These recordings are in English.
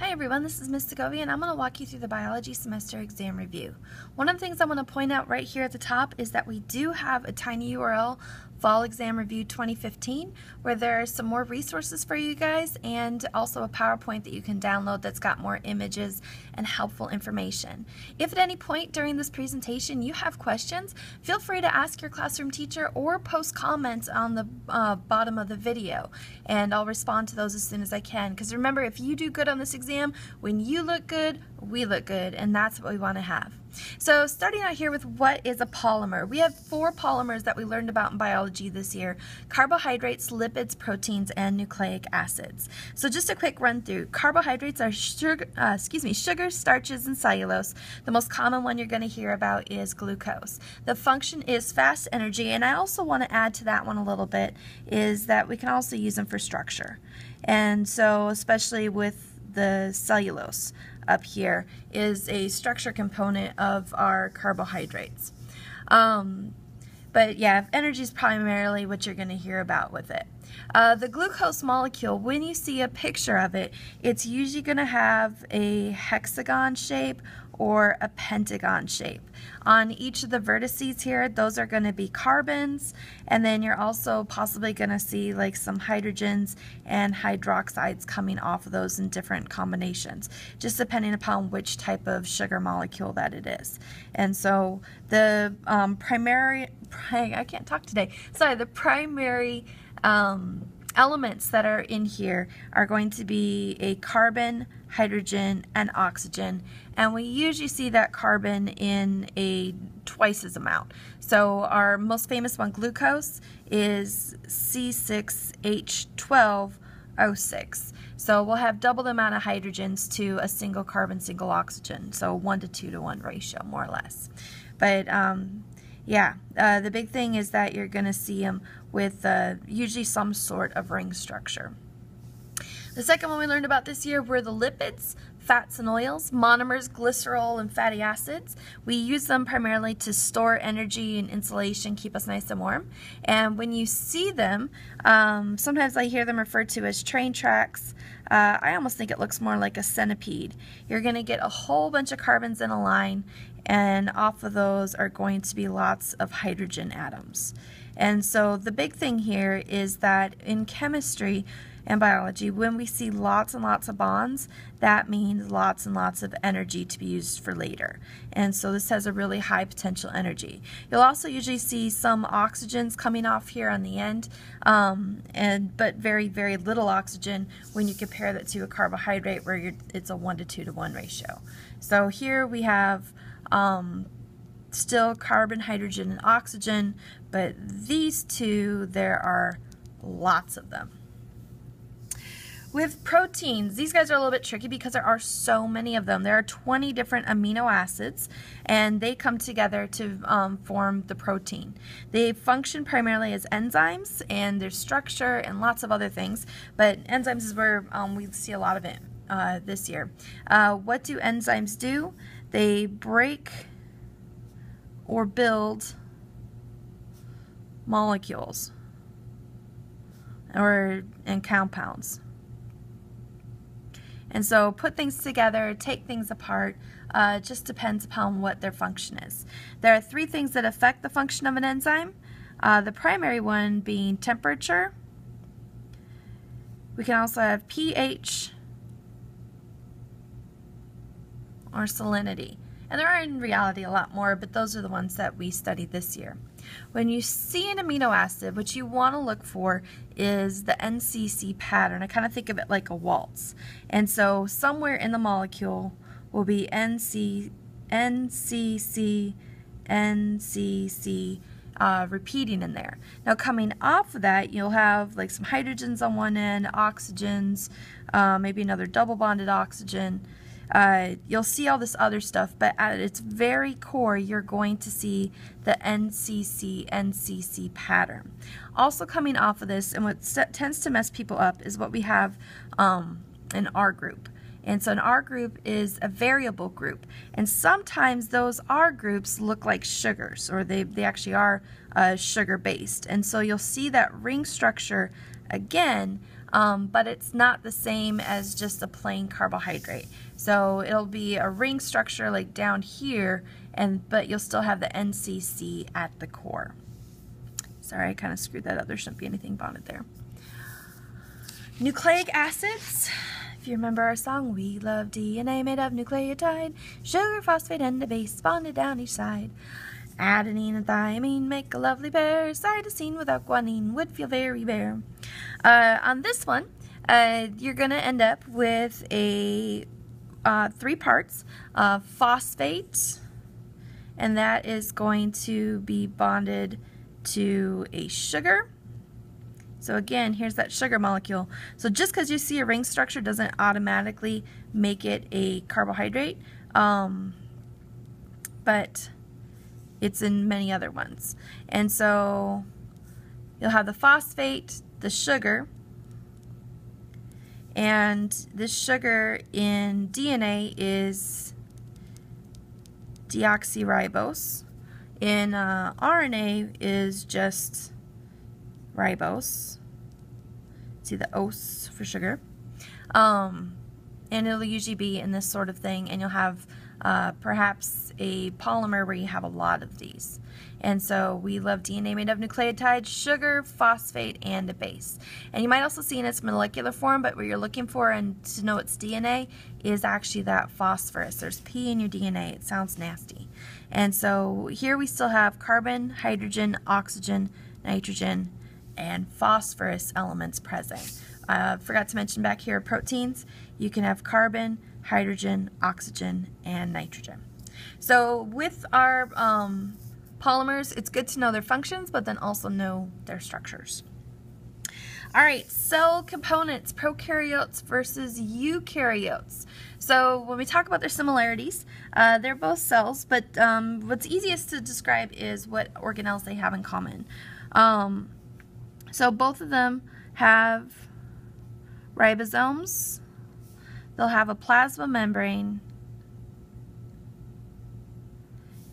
Hi everyone, this is Ms. Segovia and I'm going to walk you through the biology semester exam review. One of the things I want to point out right here at the top is that we do have a tiny URL, Fall Exam Review 2015, where there are some more resources for you guys and also a PowerPoint that you can download that's got more images and helpful information. If at any point during this presentation you have questions, feel free to ask your classroom teacher or post comments on the bottom of the video, and I'll respond to those as soon as I can. Because remember, if you do good on this exam, when you look good, we look good, and that's what we want to have. So starting out here with what is a polymer. We have 4 polymers that we learned about in biology this year: carbohydrates, lipids, proteins, and nucleic acids. So just a quick run through. Carbohydrates are sugars, starches, and cellulose. The most common one you're going to hear about is glucose. The function is fast energy, and I also want to add to that one a little bit is that we can also use them for structure. And so especially with the cellulose up here is a structure component of our carbohydrates. But yeah, energy is primarily what you're going to hear about with it. The glucose molecule, when you see a picture of it, it's usually going to have a hexagon shape or a pentagon shape. On each of the vertices here, those are going to be carbons, and then you're also possibly going to see like some hydrogens and hydroxides coming off of those in different combinations, just depending upon which type of sugar molecule that it is. And so the primary elements that are in here are going to be a carbon, hydrogen, and oxygen, and we usually see that carbon in a twice as amount. So our most famous one, glucose, is C6H12O6. So we'll have double the amount of hydrogens to a single carbon, single oxygen, so 1 to 2 to 1 ratio, more or less. But yeah, the big thing is that you're going to see them with usually some sort of ring structure. The second one we learned about this year were the lipids, fats and oils, monomers, glycerol, and fatty acids. We use them primarily to store energy and insulation, keep us nice and warm. And when you see them, sometimes I hear them referred to as train tracks. I almost think it looks more like a centipede. You're going to get a whole bunch of carbons in a line, and off of those are going to be lots of hydrogen atoms. And so the big thing here is that in chemistry and biology, when we see lots and lots of bonds, that means lots and lots of energy to be used for later. And so this has a really high potential energy. You'll also usually see some oxygens coming off here on the end, but very, very little oxygen when you compare that to a carbohydrate where it's a 1 to 2 to 1 ratio. So here we have still carbon, hydrogen, and oxygen, but these two, there are lots of them. With proteins, these guys are a little bit tricky because there are so many of them. There are 20 different amino acids, and they come together to form the protein. They function primarily as enzymes, and there's structure and lots of other things, but enzymes is where we see a lot of it this year. What do enzymes do? They break or build molecules and compounds. And so put things together, take things apart, just depends upon what their function is. There are 3 things that affect the function of an enzyme. The primary one being temperature. We can also have pH or salinity. And there are in reality a lot more, but those are the ones that we studied this year. When you see an amino acid, what you want to look for is the NCC pattern. I kind of think of it like a waltz. And so somewhere in the molecule will be NCC, repeating in there. Now coming off of that, you'll have like some hydrogens on one end, oxygens, maybe another double bonded oxygen. You'll see all this other stuff, but at its very core, you're going to see the NCC pattern. Also coming off of this, and what tends to mess people up, is what we have in R group. And so an R group is a variable group, and sometimes those R groups look like sugars, or they actually are sugar based. And so you'll see that ring structure again but it's not the same as just a plain carbohydrate. So it'll be a ring structure like down here, but you'll still have the NCC at the core. Sorry, I kind of screwed that up. There shouldn't be anything bonded there. Nucleic acids. If you remember our song, we love DNA made of nucleotide, sugar, phosphate, and a base bonded down each side. Adenine and thymine make a lovely pair. Cytosine without guanine would feel very bare. On this one, you're going to end up with a 3 parts of phosphate, and that is going to be bonded to a sugar. So again, here's that sugar molecule. So just because you see a ring structure doesn't automatically make it a carbohydrate, but it's in many other ones. And so you'll have the phosphate, the sugar, and this sugar in DNA is deoxyribose. In RNA is just ribose. See the ose for sugar. And it'll usually be in this sort of thing, and you'll have perhaps a polymer where you have a lot of these. And so we love DNA made of nucleotides, sugar, phosphate, and a base. And you might also see in its molecular form, but what you're looking for and to know it's DNA is actually that phosphorus. There's P in your DNA. It sounds nasty. And so here we still have carbon, hydrogen, oxygen, nitrogen, and phosphorus elements present. Forgot to mention back here proteins. You can have carbon, hydrogen, oxygen, and nitrogen. So with our polymers, it's good to know their functions, but then also know their structures. All right, cell components, prokaryotes versus eukaryotes. So when we talk about their similarities, they're both cells, but what's easiest to describe is what organelles they have in common. So both of them have ribosomes. They'll have a plasma membrane,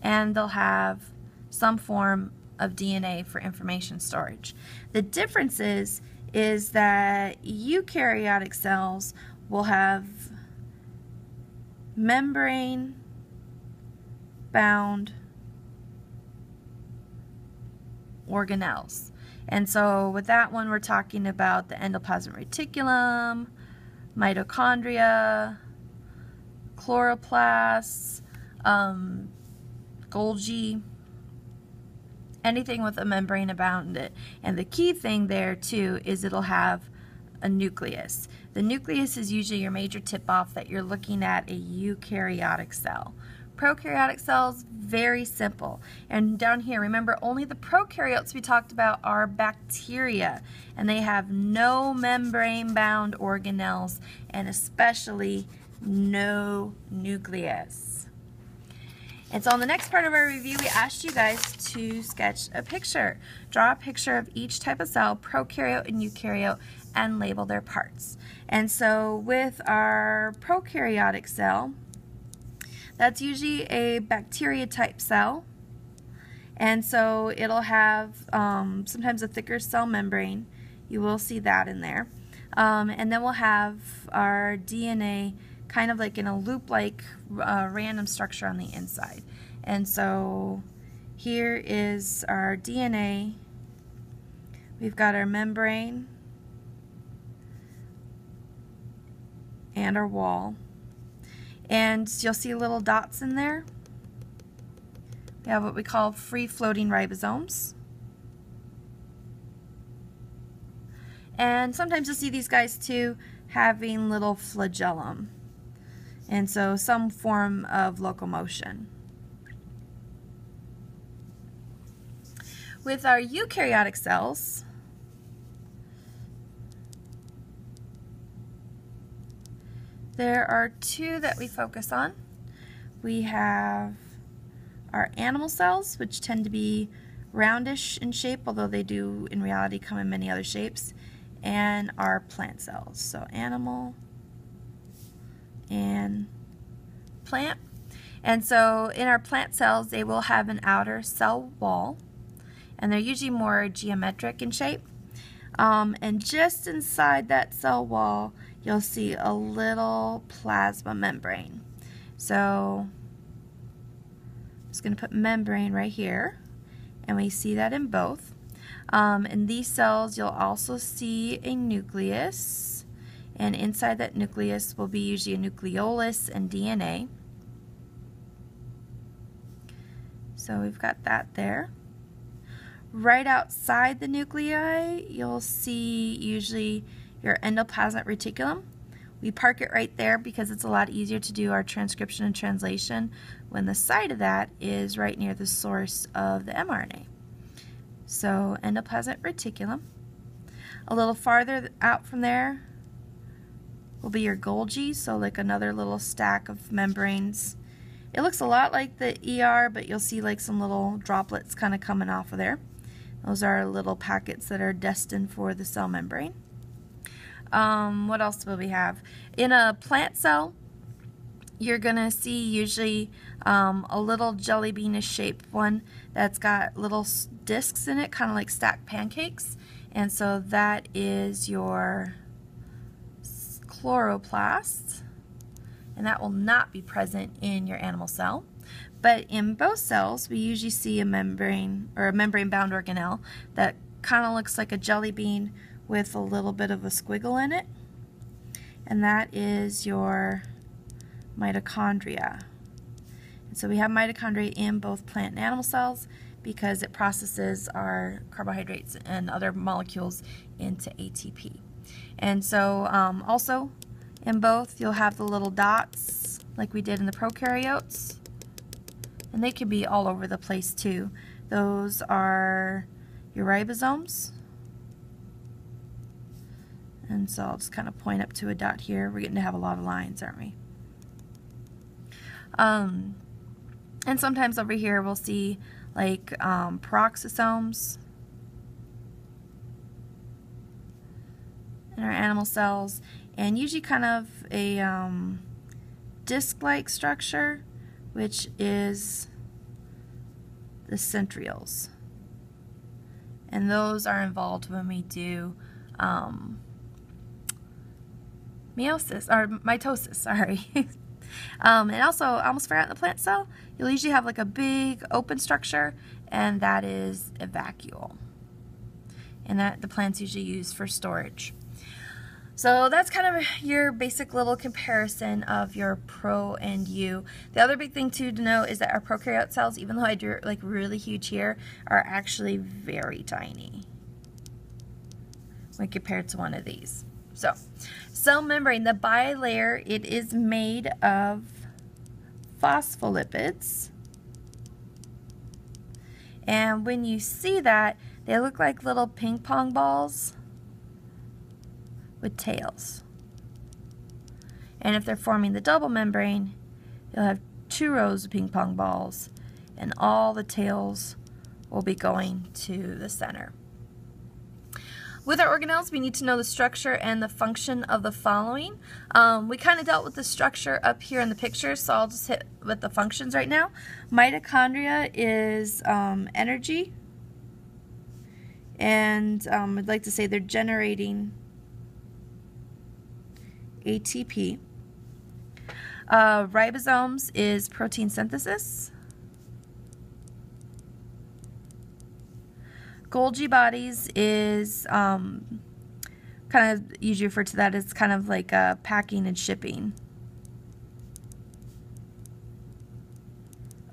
and they'll have some form of DNA for information storage. The difference is that eukaryotic cells will have membrane-bound organelles. And so with that one, we're talking about the endoplasmic reticulum, mitochondria, chloroplasts, Golgi, anything with a membrane around it. And the key thing there too is it'll have a nucleus. The nucleus is usually your major tip-off that you're looking at a eukaryotic cell. Prokaryotic cells, very simple. And down here, remember, only the prokaryotes we talked about are bacteria, and they have no membrane-bound organelles, and especially no nucleus. And so on the next part of our review, we asked you guys to sketch a picture. Draw a picture of each type of cell, prokaryote and eukaryote, and label their parts. And so with our prokaryotic cell, that's usually a bacteria type cell, and so it'll have sometimes a thicker cell membrane. You will see that in there. And then we'll have our DNA kind of like in a loop-like random structure on the inside. And so here is our DNA. We've got our membrane and our wall. And you'll see little dots in there. We have what we call free-floating ribosomes. And sometimes you'll see these guys too having little flagellum. And so some form of locomotion. With our eukaryotic cells, there are two that we focus on. We have our animal cells, which tend to be roundish in shape, although they do in reality come in many other shapes, and our plant cells. So animal and plant. And so in our plant cells, they will have an outer cell wall, and they're usually more geometric in shape. And just inside that cell wall, you'll see a little plasma membrane. So I'm just going to put membrane right here, and we see that in both. In these cells, you'll also see a nucleus, and inside that nucleus will be usually a nucleolus and DNA. So we've got that there. Right outside the nuclei, you'll see usually your endoplasmic reticulum. We park it right there because it's a lot easier to do our transcription and translation when the site of that is right near the source of the mRNA. So endoplasmic reticulum. A little farther out from there will be your Golgi, so like another little stack of membranes. It looks a lot like the ER, but you'll see like some little droplets kind of coming off of there. Those are little packets that are destined for the cell membrane. What else will we have? In a plant cell, you're going to see usually a little jelly bean-ish shaped one that's got little discs in it, kind of like stacked pancakes. And so that is your chloroplast, and that will not be present in your animal cell. But in both cells, we usually see a membrane or a membrane-bound organelle that kind of looks like a jelly bean with a little bit of a squiggle in it, and that is your mitochondria. And so we have mitochondria in both plant and animal cells because it processes our carbohydrates and other molecules into ATP. And so also in both, you'll have the little dots like we did in the prokaryotes, and they can be all over the place too. Those are your ribosomes. And so I'll just kind of point up to a dot here. We're getting to have a lot of lines, aren't we? And sometimes over here we'll see like peroxisomes in our animal cells, and usually kind of a disc-like structure, which is the centrioles. And those are involved when we do meiosis, or mitosis, sorry. And also, I almost forgot, in the plant cell, you'll usually have like a big open structure, and that is a vacuole. And that the plants usually use for storage. So that's kind of your basic little comparison of your pro and U. The other big thing too to know is that our prokaryote cells, even though I drew like really huge here, are actually very tiny when compared to one of these. So, cell membrane, the bilayer, it is made of phospholipids. And when you see that, they look like little ping pong balls with tails. And if they're forming the double membrane, you'll have 2 rows of ping pong balls, and all the tails will be going to the center. With our organelles, we need to know the structure and the function of the following. We kind of dealt with the structure up here in the picture, so I'll just hit with the functions right now. Mitochondria is energy, and I'd like to say they're generating ATP. Ribosomes is protein synthesis. Golgi bodies is kind of usually referred to that as kind of like packing and shipping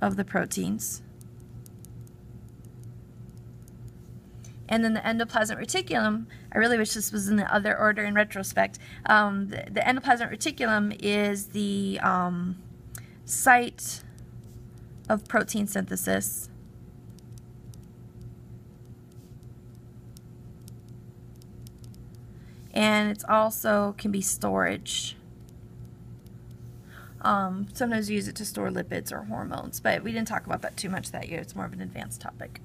of the proteins. And then the endoplasmic reticulum, I really wish this was in the other order in retrospect. The endoplasmic reticulum is the site of protein synthesis. And it's also can be storage. Sometimes we use it to store lipids or hormones, but we didn't talk about that too much that year. It's more of an advanced topic.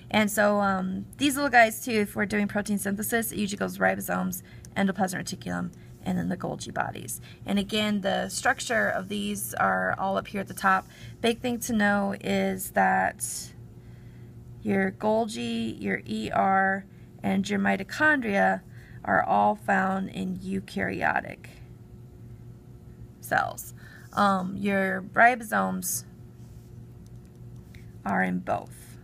And so these little guys too, if we're doing protein synthesis, it usually goes ribosomes, endoplasmic reticulum, and then the Golgi bodies. And again, the structure of these are all up here at the top. Big thing to know is that your Golgi, your ER, and your mitochondria are all found in eukaryotic cells. Your ribosomes are in both.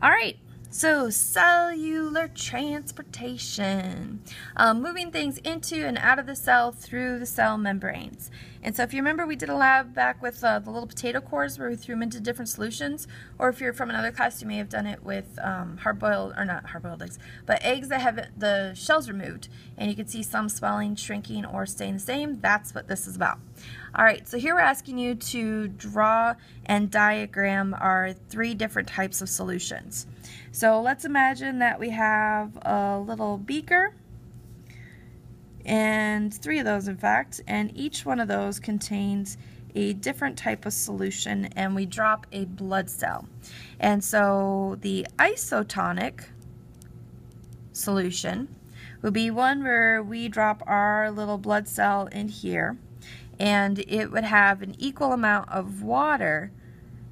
All right, so cellular transportation, moving things into and out of the cell through the cell membranes. And so if you remember, we did a lab back with the little potato cores where we threw them into different solutions, or if you're from another class, you may have done it with hard-boiled, or not hard-boiled eggs, but eggs that have the shells removed, and you can see some swelling, shrinking, or staying the same. That's what this is about. All right, so here we're asking you to draw and diagram our 3 different types of solutions. So let's imagine that we have a little beaker, and 3 of those in fact, and each one of those contains a different type of solution, and we drop a blood cell. And so the isotonic solution would be one where we drop our little blood cell in here, and it would have an equal amount of water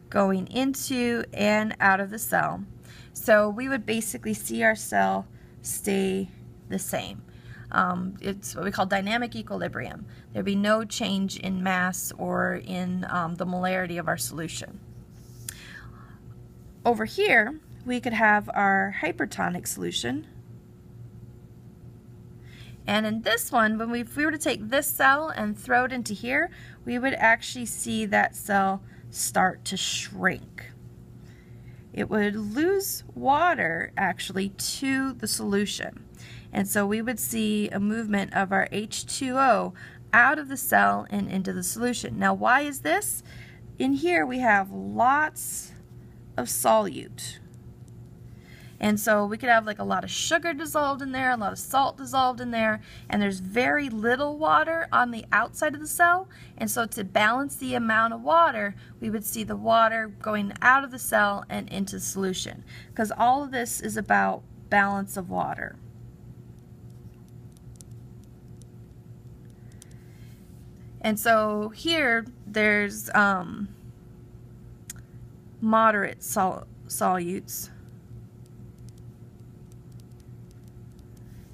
going into and out of the cell. So we would basically see our cell stay the same. It's what we call dynamic equilibrium. There'd be no change in mass or in the molarity of our solution. Over here, we could have our hypertonic solution. And in this one, if we were to take this cell and throw it into here, we would actually see that cell start to shrink. It would lose water actually to the solution. And so we would see a movement of our H2O out of the cell and into the solution. Now, why is this? In here we have lots of solute. And so we could have like a lot of sugar dissolved in there, a lot of salt dissolved in there, and there's very little water on the outside of the cell. And so to balance the amount of water, we would see the water going out of the cell and into the solution, because all of this is about balance of water. And so here there's moderate solutes.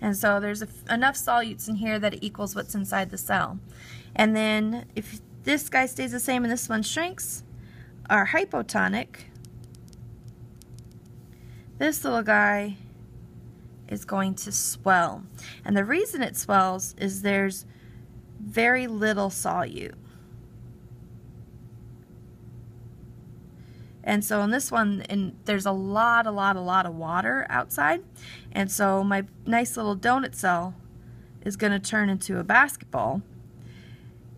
And so there's enough solutes in here that it equals what's inside the cell. And then if this guy stays the same and this one shrinks, our hypotonic, this little guy is going to swell. And the reason it swells is there's very little solute. And so in this one, there's a lot of water outside. And so my nice little donut cell is going to turn into a basketball.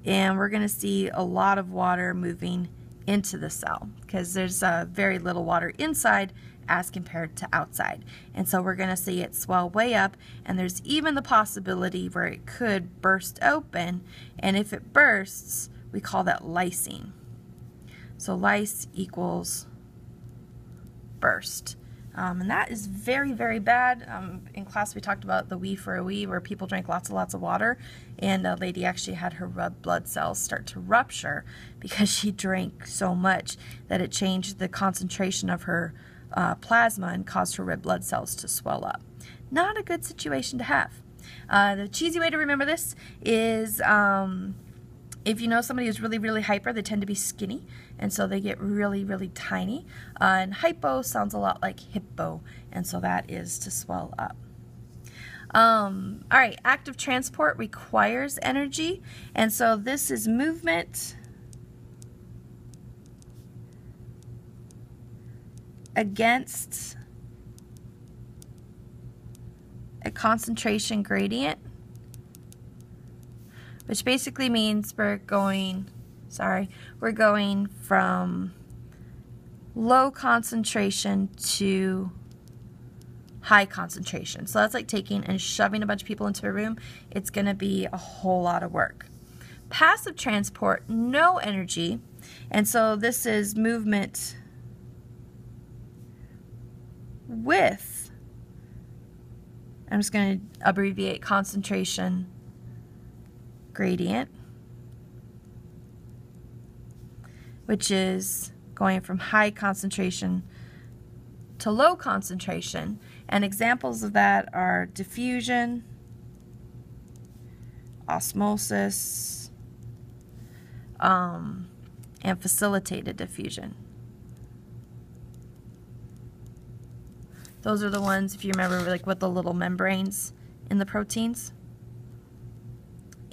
And we're going to see a lot of water moving into the cell because there's very little water inside as compared to outside. And so we're going to see it swell way up, and there's even the possibility where it could burst open, and if it bursts, we call that lysing. So lyse equals burst. And that is very, very bad. In class we talked about the wee for a wee, where people drank lots of water, and a lady actually had her red blood cells start to rupture because she drank so much that it changed the concentration of her plasma and caused her red blood cells to swell up. Not a good situation to have. The cheesy way to remember this is if you know somebody who's really, really hyper, they tend to be skinny, and so they get really, really tiny. And hypo sounds a lot like hippo, and so that is to swell up. All right, active transport requires energy, and so this is movement against a concentration gradient, which basically means we're going from low concentration to high concentration. So that's like taking and shoving a bunch of people into a room. It's going to be a whole lot of work. Passive transport, no energy, and so this is movement with, I'm just going to abbreviate, concentration gradient, which is going from high concentration to low concentration, and examples of that are diffusion, osmosis, and facilitated diffusion. Those are the ones, if you remember, like with the little membranes in the proteins.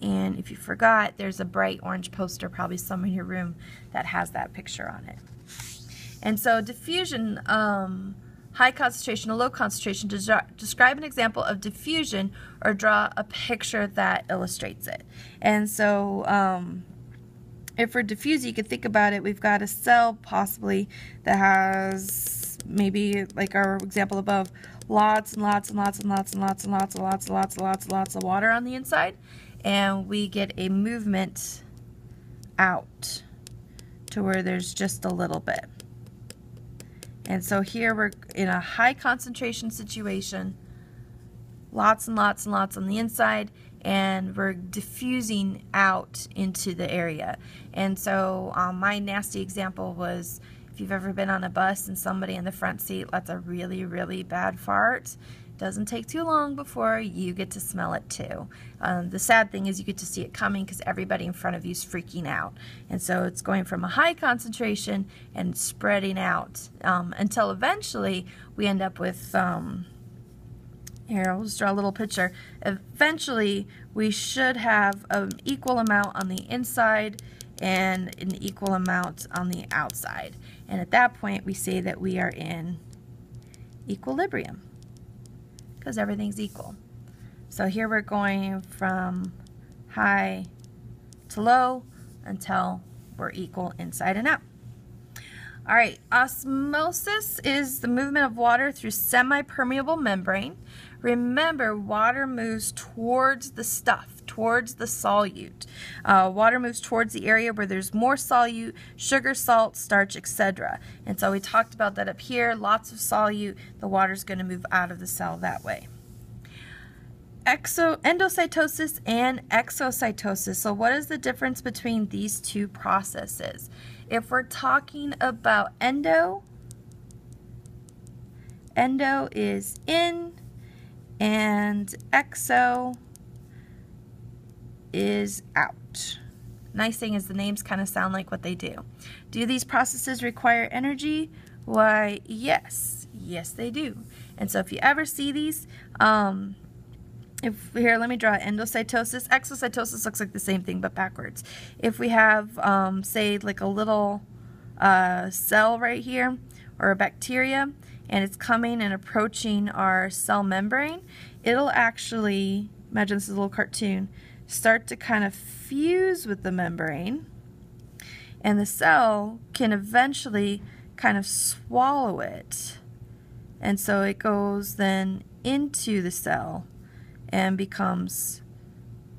And if you forgot, there's a bright orange poster probably somewhere in your room that has that picture on it. And so diffusion, high concentration or low concentration, describe an example of diffusion or draw a picture that illustrates it. And so if we're diffusing, you could think about it, we've got a cell possibly that has maybe, like our example above, lots and lots and lots and lots and lots and lots and lots and lots and lots and lots of water on the inside, and we get a movement out to where there's just a little bit. And so here we're in a high concentration situation, lots and lots and lots on the inside, and we're diffusing out into the area. And so my nasty example was, if you've ever been on a bus and somebody in the front seat lets a really, really bad fart, it doesn't take too long before you get to smell it too. The sad thing is you get to see it coming because everybody in front of you is freaking out. And so it's going from a high concentration and spreading out until eventually we end up with, here, I'll just draw a little picture. Eventually we should have an equal amount on the inside and an equal amount on the outside. And at that point, we say that we are in equilibrium because everything's equal. So here we're going from high to low until we're equal inside and out. All right, osmosis is the movement of water through semi-permeable membrane. Remember, water moves towards the stuff, towards the solute. Water moves towards the area where there's more solute, sugar, salt, starch, etc. And so we talked about that up here, lots of solute, the water's going to move out of the cell that way. Endocytosis and exocytosis. So what is the difference between these two processes? If we're talking about endo is in, and exo is out. Nice thing is the names kind of sound like what they do. Do these processes require energy? Why, yes. Yes, they do. And so if you ever see these, here, let me draw endocytosis. Exocytosis looks like the same thing, but backwards. If we have, say, like a little cell right here, or a bacteria, and it's coming and approaching our cell membrane, it'll actually, imagine this is a little cartoon, start to kind of fuse with the membrane, and the cell can eventually kind of swallow it. And so it goes then into the cell and becomes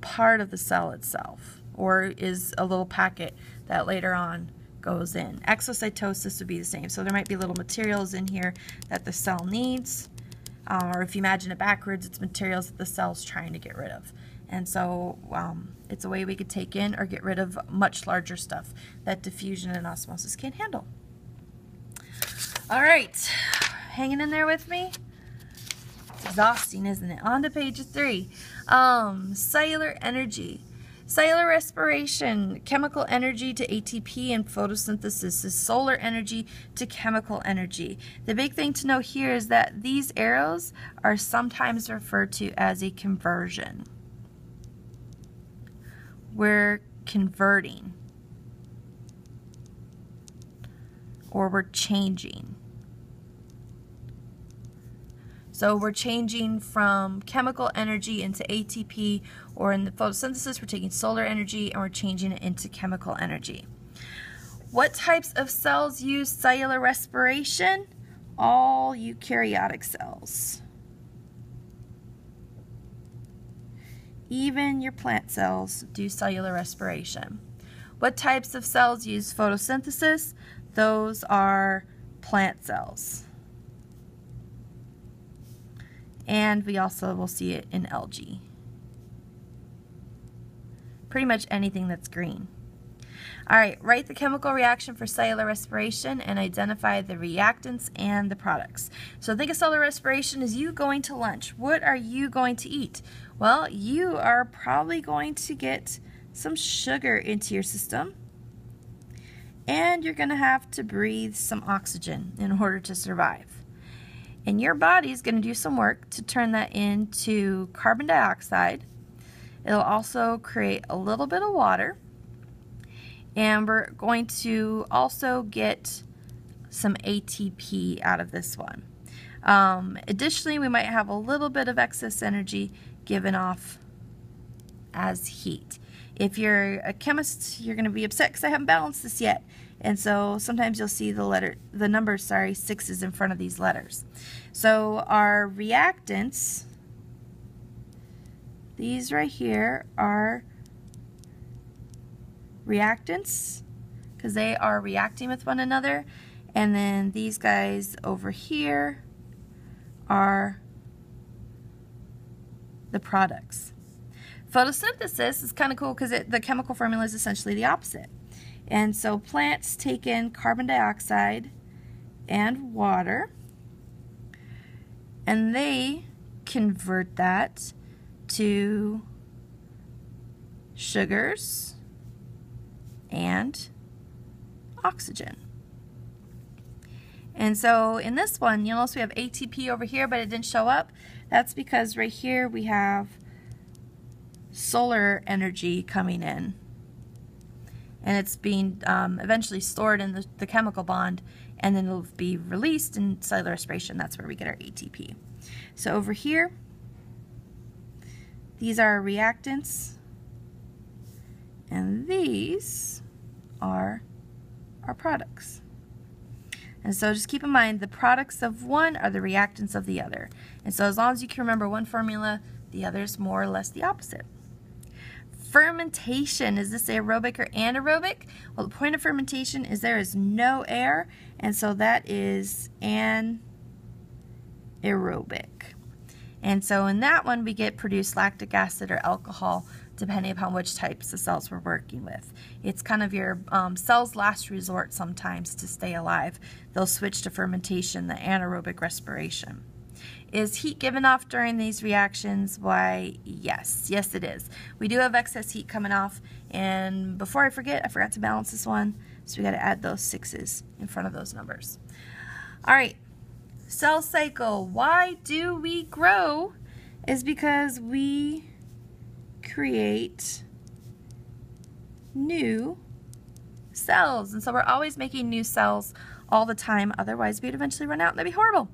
part of the cell itself, or is a little packet that later on goes in. Exocytosis would be the same. So there might be little materials in here that the cell needs, or if you imagine it backwards, it's materials that the cell's trying to get rid of. And so it's a way we could take in or get rid of much larger stuff that diffusion and osmosis can't handle. All right, hanging in there with me? It's exhausting, isn't it? On to page 3. Cellular energy. Cellular respiration, chemical energy to ATP and photosynthesis is solar energy to chemical energy. The big thing to know here is that these arrows are sometimes referred to as a conversion. We're converting, or we're changing. So we're changing from chemical energy into ATP, or in the photosynthesis, we're taking solar energy and we're changing it into chemical energy. What types of cells use cellular respiration? All eukaryotic cells. Even your plant cells do cellular respiration. What types of cells use photosynthesis? Those are plant cells. And we also will see it in algae. Pretty much anything that's green. All right, write the chemical reaction for cellular respiration and identify the reactants and the products. So think of cellular respiration as you going to lunch. What are you going to eat? Well, you are probably going to get some sugar into your system, and you're going to have to breathe some oxygen in order to survive. And your body is going to do some work to turn that into carbon dioxide. It'll also create a little bit of water, and we're going to also get some ATP out of this one. Additionally, we might have a little bit of excess energy given off as heat. If you're a chemist, you're going to be upset because I haven't balanced this yet. And so sometimes you'll see the numbers, sixes in front of these letters. So our reactants, these right here are reactants because they are reacting with one another. And then these guys over here are the products. Photosynthesis is kind of cool because the chemical formula is essentially the opposite. And so plants take in carbon dioxide and water, and they convert that to sugars and oxygen. And so in this one, you'll notice we have ATP over here, but it didn't show up. That's because right here we have solar energy coming in, and it's being eventually stored in the chemical bond, and then it'll be released in cellular respiration. That's where we get our ATP. So over here, these are our reactants, and these are our products. And so just keep in mind, the products of one are the reactants of the other. And so as long as you can remember one formula, the other is more or less the opposite. Fermentation, is this aerobic or anaerobic? Well, the point of fermentation is there is no air, and so that is anaerobic. And so in that one, we get produced lactic acid or alcohol, depending upon which types of cells we're working with. It's kind of your cell's last resort sometimes to stay alive. They'll switch to fermentation, the anaerobic respiration. Is heat given off during these reactions? Why, yes. Yes, it is. We do have excess heat coming off, and before I forget, I forgot to balance this one, so we got to add those sixes in front of those numbers. All right, cell cycle. Why do we grow? Is because we create new cells, and so we're always making new cells all the time, otherwise we'd eventually run out and that'd be horrible.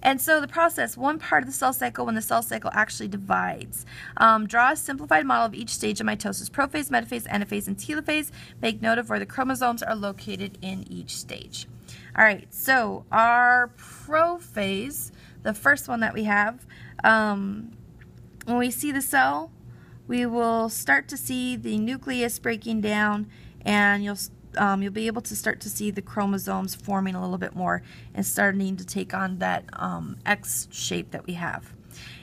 And so the process, one part of the cell cycle when the cell cycle actually divides. Draw a simplified model of each stage of mitosis: prophase, metaphase, anaphase, and telophase. Make note of where the chromosomes are located in each stage. All right, so our prophase, the first one that we have, when we see the cell, we will start to see the nucleus breaking down, and you'll be able to start to see the chromosomes forming a little bit more and starting to take on that X shape that we have.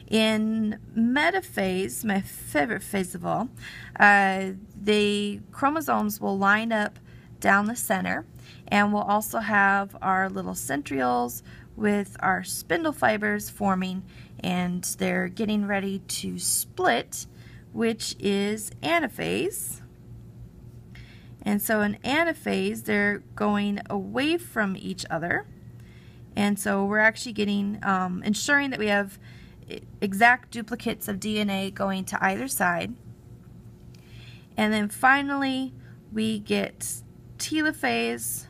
In metaphase, my favorite phase of all, the chromosomes will line up down the center, and we'll also have our little centrioles with our spindle fibers forming, and they're getting ready to split, which is anaphase. And so in anaphase, they're going away from each other. And so we're actually getting, ensuring that we have exact duplicates of DNA going to either side. And then finally, we get telophase,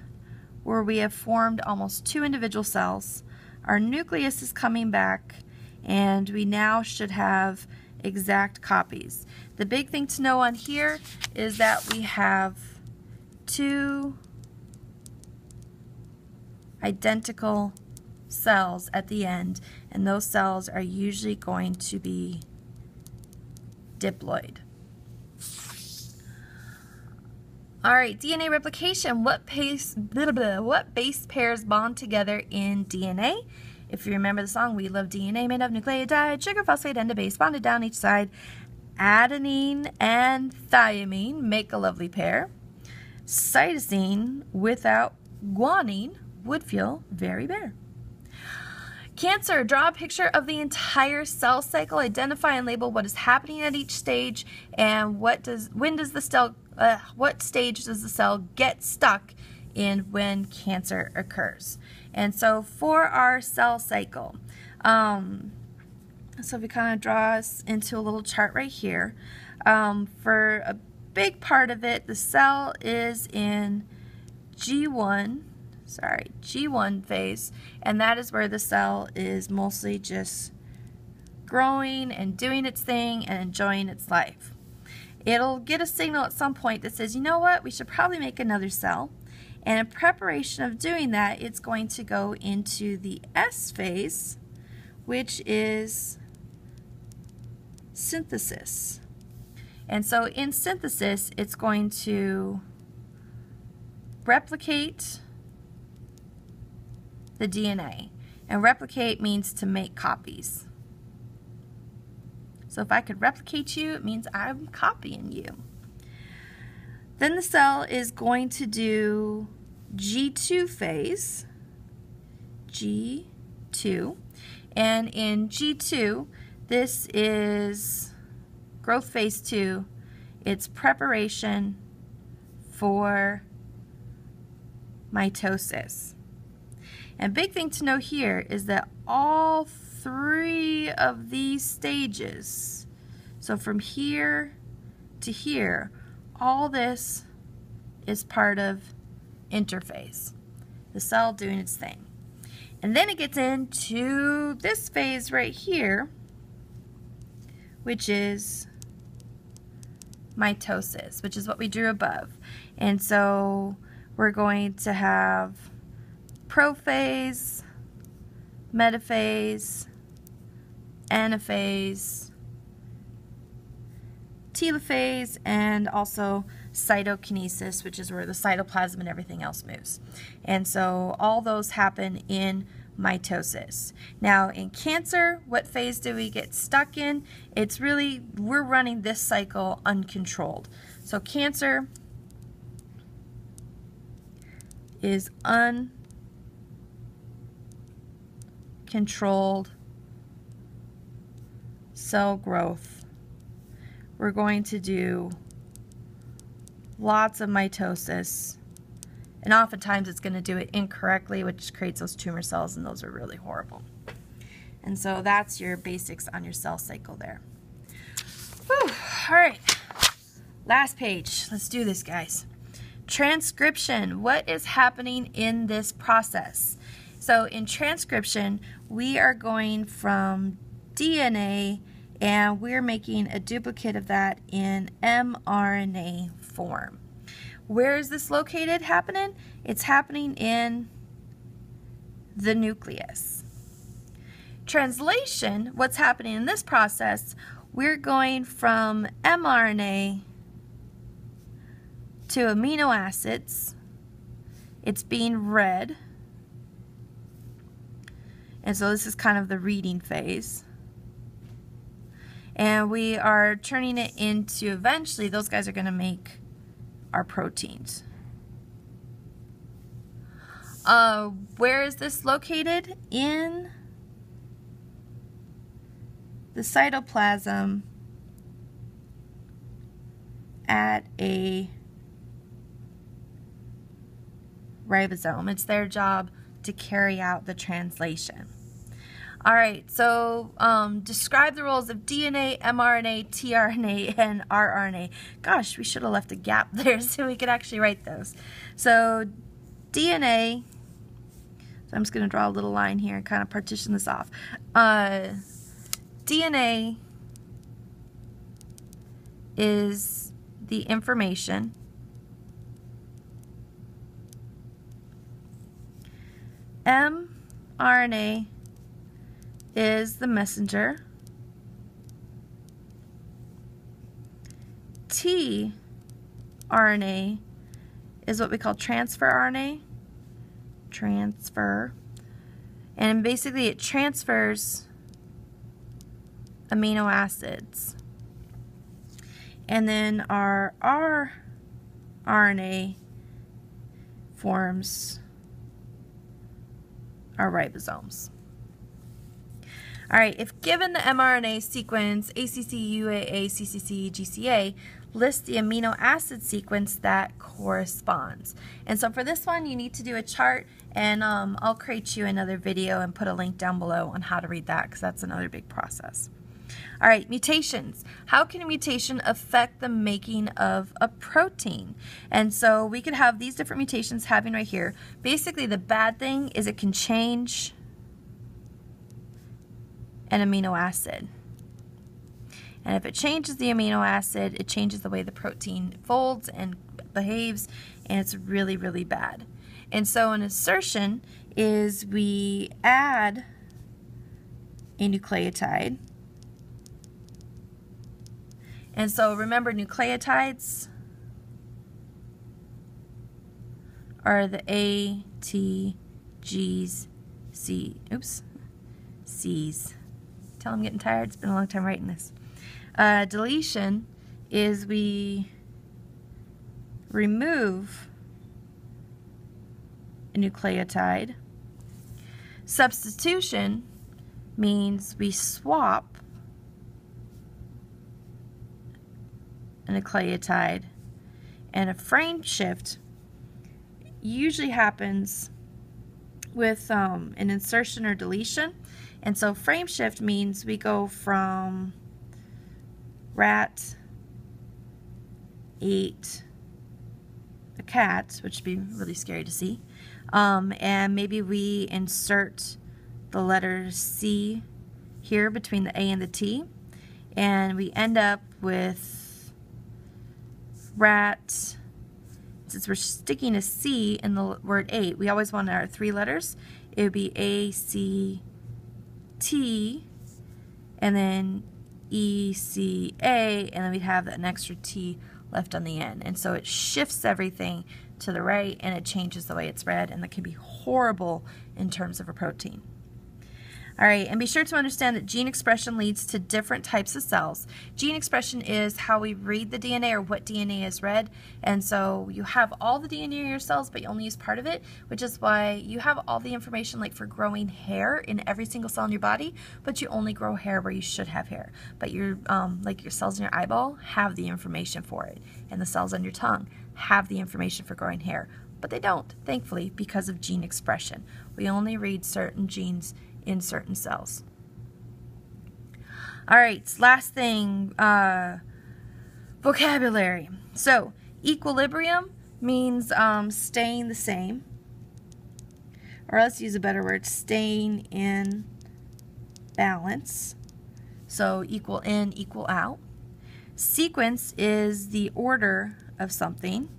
where we have formed almost two individual cells. Our nucleus is coming back, and we now should have exact copies. The big thing to know on here is that we have two identical cells at the end, and those cells are usually going to be diploid. All right, DNA replication. What base pairs bond together in DNA? If you remember the song, We Love DNA, made of nucleotide, sugar, phosphate, and a base bonded down each side. Adenine and thymine make a lovely pair. Cytosine without guanine would feel very bare. Cancer, draw a picture of the entire cell cycle, identify and label what is happening at each stage, and what stage does the cell get stuck in when cancer occurs. And so for our cell cycle, so if we kind of draw us into a little chart right here, for a big part of it, the cell is in G1 phase, and that is where the cell is mostly just growing and doing its thing and enjoying its life. It'll get a signal at some point that says, you know what, we should probably make another cell. And in preparation of doing that, it's going to go into the S phase, which is synthesis. And so in synthesis, it's going to replicate the DNA. And replicate means to make copies. So if I could replicate you, it means I'm copying you. Then the cell is going to do G2 phase, G2, and in G2, this is growth phase 2. It's preparation for mitosis. And big thing to know here is that all 3 of these stages, so from here to here, all this is part of interphase, the cell doing its thing. And then it gets into this phase right here, which is mitosis, which is what we drew above. And so we're going to have prophase, metaphase, anaphase, telophase, and also cytokinesis, which is where the cytoplasm and everything else moves. And so all those happen in mitosis. Now in cancer, what phase do we get stuck in? It's really, we're running this cycle uncontrolled. So cancer is uncontrolled cell growth. We're going to do lots of mitosis, and oftentimes it's going to do it incorrectly, which creates those tumor cells, and those are really horrible. And so that's your basics on your cell cycle there. Whew. All right, last page. Let's do this, guys. Transcription. What is happening in this process? So in transcription, we are going from DNA and we're making a duplicate of that in mRNA form. Where is this located happening? It's happening in the nucleus. Translation, what's happening in this process, we're going from mRNA to amino acids. It's being read. And so this is kind of the reading phase. And we are turning it into, eventually, those guys are going to make our proteins. Where is this located? In the cytoplasm at a ribosome. It's their job to carry out the translation. All right, so describe the roles of DNA, mRNA, tRNA, and rRNA. Gosh, we should have left a gap there so we could actually write those. So DNA, so I'm just going to draw a little line here and kind of partition this off. DNA is the information. mRNA is the messenger. tRNA is what we call transfer RNA. Transfer. And basically it transfers amino acids. And then our rRNA forms our ribosomes. All right, if given the mRNA sequence ACC, UAA, CCC, GCA, list the amino acid sequence that corresponds. And so for this one, you need to do a chart, and I'll create you another video and put a link down below on how to read that, because that's another big process. All right, mutations. How can a mutation affect the making of a protein? And so we could have these different mutations happening right here. Basically, the bad thing is it can change an amino acid. And if it changes the amino acid, it changes the way the protein folds and behaves, and it's really, really bad. And so an insertion is we add a nucleotide. And so remember, nucleotides are the A, T, G's, C, C's. Tell I'm getting tired. It's been a long time writing this. Deletion is we remove a nucleotide. Substitution means we swap a nucleotide. And a frame shift usually happens with an insertion or deletion. And so frame shift means we go from rat ate a cat, which would be really scary to see, and maybe we insert the letter C here between the A and the T, and we end up with rat. Since we're sticking a C in the word ate, we always want our 3 letters. It would be A, C, T, and then E, C, A, and then we'd have an extra T left on the end. And so it shifts everything to the right, and it changes the way it's read, and that can be horrible in terms of a protein. All right, and be sure to understand that gene expression leads to different types of cells. Gene expression is how we read the DNA, or what DNA is read, and so you have all the DNA in your cells, but you only use part of it, which is why you have all the information like for growing hair in every single cell in your body, but you only grow hair where you should have hair. But your like your cells in your eyeball have the information for it, and the cells on your tongue have the information for growing hair, but they don't, thankfully, because of gene expression. We only read certain genes in certain cells. All right, last thing, vocabulary. So equilibrium means staying the same, or let's use a better word, staying in balance. So equal in, equal out. Sequence is the order of something.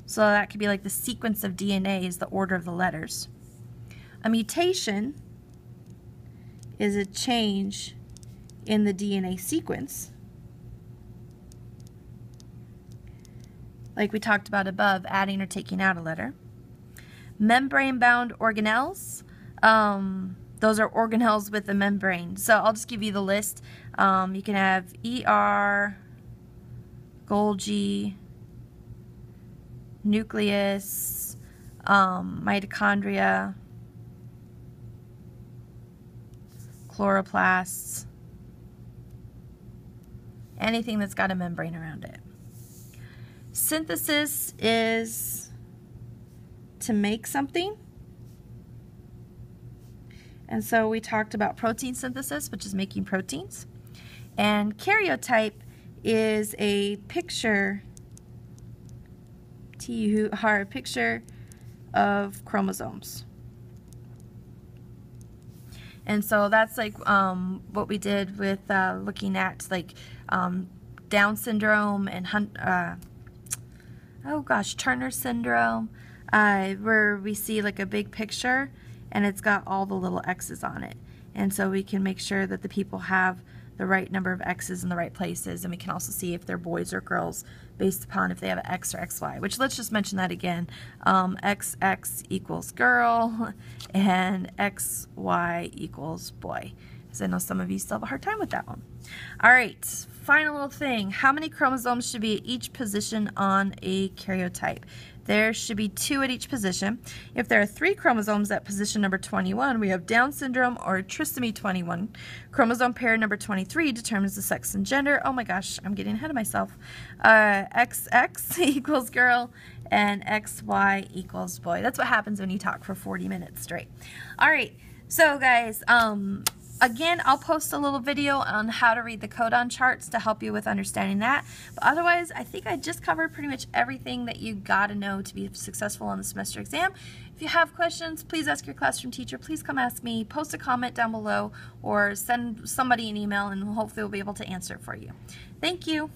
So that could be like the sequence of DNA is the order of the letters. A mutation is a change in the DNA sequence, like we talked about above, adding or taking out a letter. Membrane-bound organelles, those are organelles with a membrane. So I'll just give you the list. You can have ER, Golgi, nucleus, mitochondria, chloroplasts, anything that's got a membrane around it. Synthesis is to make something. And so we talked about protein synthesis, which is making proteins. And karyotype is a picture, a picture of chromosomes. And so that's like what we did with looking at like Down syndrome and Turner syndrome, where we see like a big picture and it's got all the little X's on it. And so we can make sure that the people have the right number of X's in the right places, and we can also see if they're boys or girls based upon if they have an X or XY, which let's just mention that again. XX equals girl and XY equals boy, because I know some of you still have a hard time with that one. All right, final little thing. How many chromosomes should be at each position on a karyotype? There should be 2 at each position. If there are 3 chromosomes at position number 21, we have Down syndrome or trisomy 21. Chromosome pair number 23 determines the sex and gender. Oh my gosh, I'm getting ahead of myself. XX equals girl and XY equals boy. That's what happens when you talk for 40 minutes straight. All right, so guys, again, I'll post a little video on how to read the codon charts to help you with understanding that. But otherwise, I think I just covered pretty much everything that you got to know to be successful on the semester exam. If you have questions, please ask your classroom teacher. Please come ask me. Post a comment down below or send somebody an email, and hopefully we'll be able to answer it for you. Thank you.